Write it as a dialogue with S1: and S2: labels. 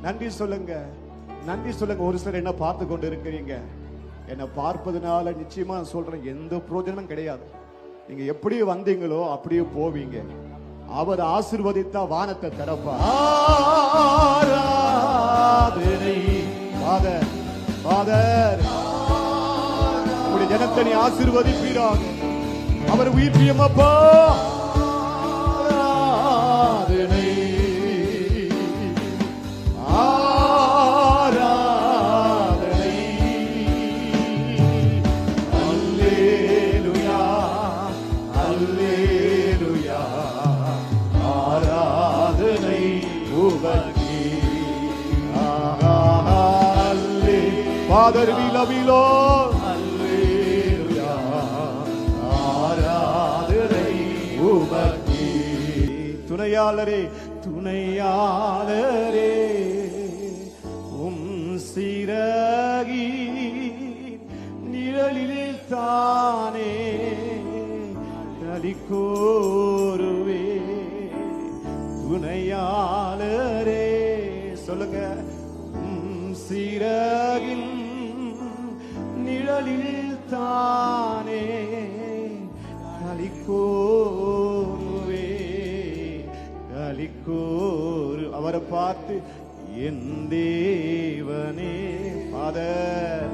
S1: நன்றி சொல்லுங்க, நன்றி சொல்லுங்க. ஒரு சிலர் என்ன பார்த்து கொண்டு இருக்கிறீங்க, என்னை பார்ப்பதனால நிச்சயமா சொல்றேன், எந்த பிரயோஜனமும் கிடையாது. நீங்க எப்படி வந்தீங்களோ அப்படியே போவீங்க. அவர் ஆசீர்வதித்தா வானத்தை திறப்பார். ஆராதனை ஃபாதர், ஃபாதர், உங்களுடைய ஜனத்தை நீ ஆசீர்வதிப்பீராக. அவர் உயிர் பிரியமப்பா. ஆராதனை ஆராதனை அல்லேலூயா அல்லேலூயா ஆராதனை உமக்கே. அல்லே father we love you Lord. அல்லேலூயா ஆராதனை உமக்கே. துணையாளரே, துணையாளரே, உம் சிறகி நிழலிலே தானே களிகூருவே. துணையாளரே சொல்லுங்க, உம் சிறகின் நிழலில் தானே களிகூருவே களிகூரு. அவரை பார்த்து என் தேவனே ஃபாதர்